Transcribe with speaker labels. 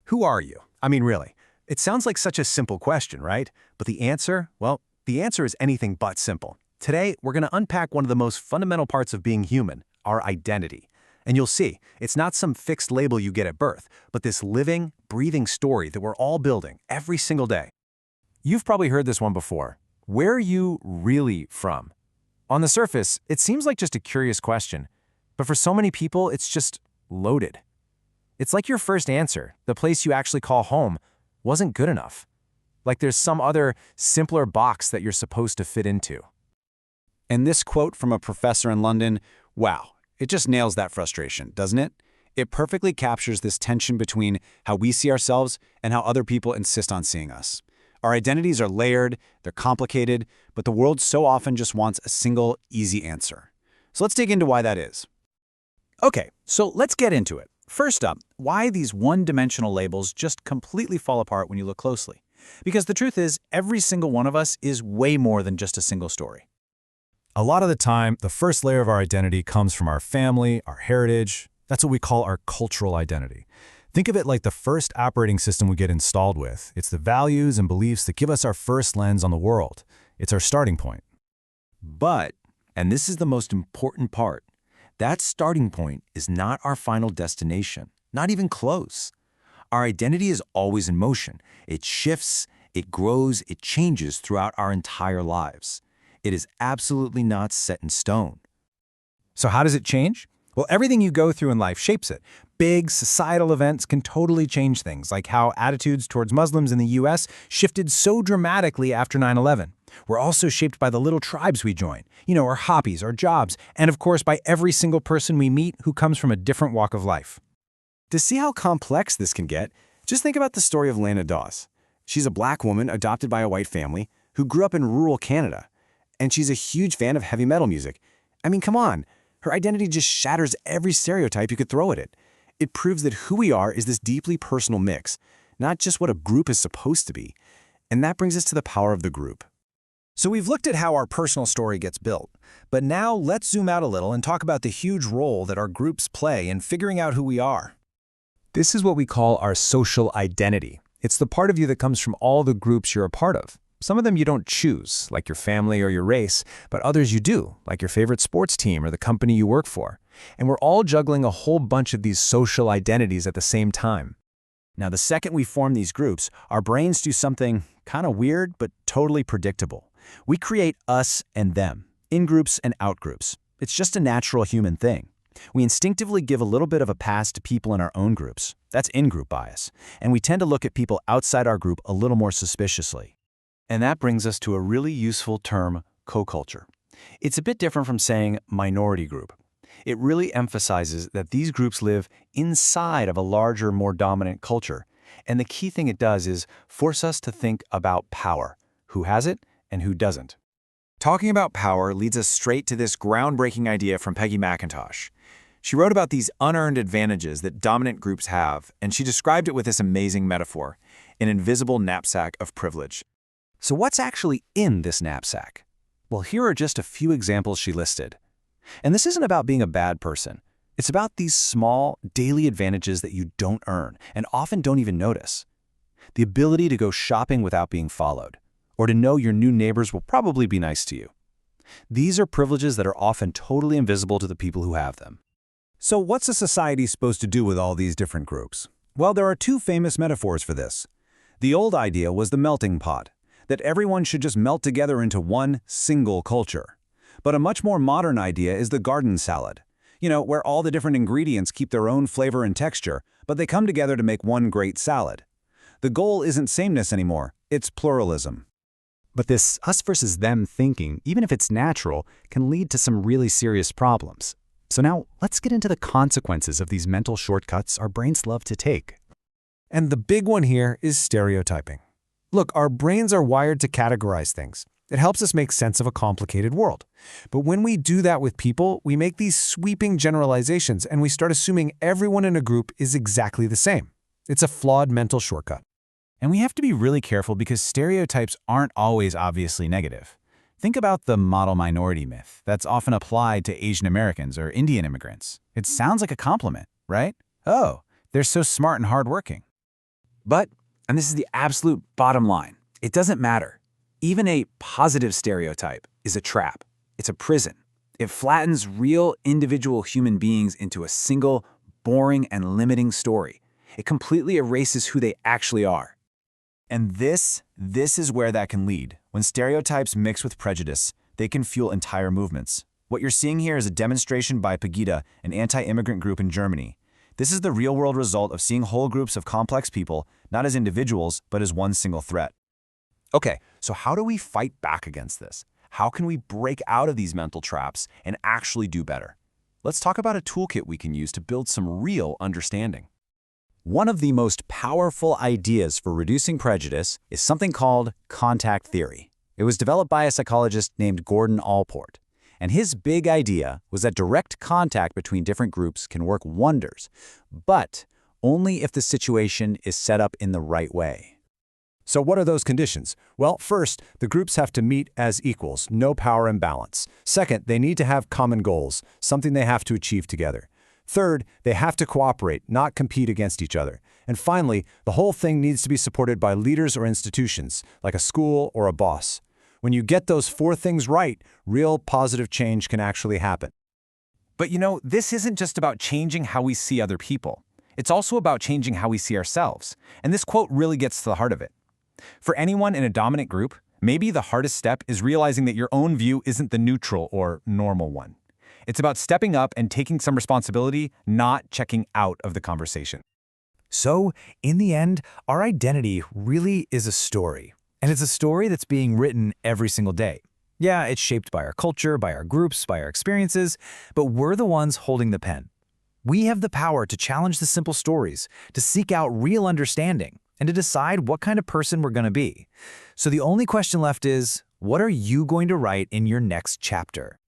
Speaker 1: Who are you? I mean, really. It sounds like such a simple question, right? But the answer, well, the answer is anything but simple. Today, we're going to unpack one of the most fundamental parts of being human, our identity. And you'll see, it's not some fixed label you get at birth, but this living, breathing story that we're all building every single day. You've probably heard this one before. Where are you really from? On the surface, it seems like just a curious question, but for so many people, it's just loaded. It's like your first answer, the place you actually call home, wasn't good enough. Like there's some other, simpler box that you're supposed to fit into.
Speaker 2: And this quote from a professor in London, wow, it just nails that frustration, doesn't it? It perfectly captures this tension between how we see ourselves and how other people insist on seeing us. Our identities are layered, they're complicated, but the world so often just wants a single, easy answer. So let's dig into why that is. Okay, so let's get into it. First up, why these one-dimensional labels just completely fall apart when you look closely. Because the truth is, every single one of us is way more than just a single story.
Speaker 3: A lot of the time, the first layer of our identity comes from our family, our heritage. That's what we call our cultural identity. Think of it like the first operating system we get installed with. It's the values and beliefs that give us our first lens on the world. It's our starting point.
Speaker 1: But, and this is the most important part, that starting point is not our final destination, not even close. Our identity is always in motion. It shifts, it grows, it changes throughout our entire lives. It is absolutely not set in stone.
Speaker 3: So how does it change? Well, everything you go through in life shapes it. Big societal events can totally change things, like how attitudes towards Muslims in the US shifted so dramatically after 9/11. We're also shaped by the little tribes we join, our hobbies, our jobs, and of course by every single person we meet who comes from a different walk of life.
Speaker 1: To see how complex this can get, just think about the story of Lana Dawes. She's a black woman adopted by a white family who grew up in rural Canada, and she's a huge fan of heavy metal music. I mean, come on. Her identity just shatters every stereotype you could throw at it. It proves that who we are is this deeply personal mix, not just what a group is supposed to be. And that brings us to the power of the group.
Speaker 3: So we've looked at how our personal story gets built, but now let's zoom out a little and talk about the huge role that our groups play in figuring out who we are. This is what we call our social identity. It's the part of you that comes from all the groups you're a part of. Some of them you don't choose, like your family or your race, but others you do, like your favorite sports team or the company you work for. And we're all juggling a whole bunch of these social identities at the same time.
Speaker 2: Now, the second we form these groups, our brains do something kind of weird but totally predictable. We create us and them, in-groups and out-groups. It's just a natural human thing. We instinctively give a little bit of a pass to people in our own groups. That's in-group bias. And we tend to look at people outside our group a little more suspiciously.
Speaker 1: And that brings us to a really useful term, co-culture. It's a bit different from saying minority group. It really emphasizes that these groups live inside of a larger, more dominant culture. And the key thing it does is force us to think about power, who has it and who doesn't.
Speaker 2: Talking about power leads us straight to this groundbreaking idea from Peggy McIntosh. She wrote about these unearned advantages that dominant groups have, and she described it with this amazing metaphor, an invisible knapsack of privilege.
Speaker 1: So what's actually in this knapsack? Well, here are just a few examples she listed. And this isn't about being a bad person. It's about these small, daily advantages that you don't earn and often don't even notice. The ability to go shopping without being followed, or to know your new neighbors will probably be nice to you. These are privileges that are often totally invisible to the people who have them.
Speaker 3: So what's a society supposed to do with all these different groups? Well, there are two famous metaphors for this. The old idea was the melting pot, that everyone should just melt together into one single culture. But a much more modern idea is the garden salad, where all the different ingredients keep their own flavor and texture, but they come together to make one great salad. The goal isn't sameness anymore, it's pluralism.
Speaker 4: But this us versus them thinking, even if it's natural, can lead to some really serious problems. So now let's get into the consequences of these mental shortcuts our brains love to take.
Speaker 3: And the big one here is stereotyping. Look, our brains are wired to categorize things. It helps us make sense of a complicated world. But when we do that with people, we make these sweeping generalizations and we start assuming everyone in a group is exactly the same. It's a flawed mental shortcut.
Speaker 2: And we have to be really careful because stereotypes aren't always obviously negative. Think about the model minority myth that's often applied to Asian Americans or Indian immigrants. It sounds like a compliment, right? Oh, they're so smart and hardworking. But, and this is the absolute bottom line, it doesn't matter. Even a positive stereotype is a trap. It's a prison. It flattens real individual human beings into a single, boring and limiting story. It completely erases who they actually are.
Speaker 3: And this is where that can lead. When stereotypes mix with prejudice, they can fuel entire movements. What you're seeing here is a demonstration by Pegida, an anti-immigrant group in Germany. This is the real-world result of seeing whole groups of complex people, not as individuals, but as one single threat. Okay, so how do we fight back against this? How can we break out of these mental traps and actually do better? Let's talk about a toolkit we can use to build some real understanding.
Speaker 4: One of the most powerful ideas for reducing prejudice is something called contact theory. It was developed by a psychologist named Gordon Allport. And his big idea was that direct contact between different groups can work wonders, but only if the situation is set up in the right way.
Speaker 1: So what are those conditions? Well, first, the groups have to meet as equals, no power imbalance. Second, they need to have common goals, something they have to achieve together. Third, they have to cooperate, not compete against each other. And finally, the whole thing needs to be supported by leaders or institutions, like a school or a boss. When you get those 4 things right, real positive change can actually happen.
Speaker 3: But this isn't just about changing how we see other people. It's also about changing how we see ourselves. And this quote really gets to the heart of it. For anyone in a dominant group, maybe the hardest step is realizing that your own view isn't the neutral or normal one. It's about stepping up and taking some responsibility, not checking out of the conversation.
Speaker 5: So, in the end, our identity really is a story. And it's a story that's being written every single day. Yeah, it's shaped by our culture, by our groups, by our experiences, but we're the ones holding the pen. We have the power to challenge the simple stories, to seek out real understanding, and to decide what kind of person we're going to be. So the only question left is, what are you going to write in your next chapter?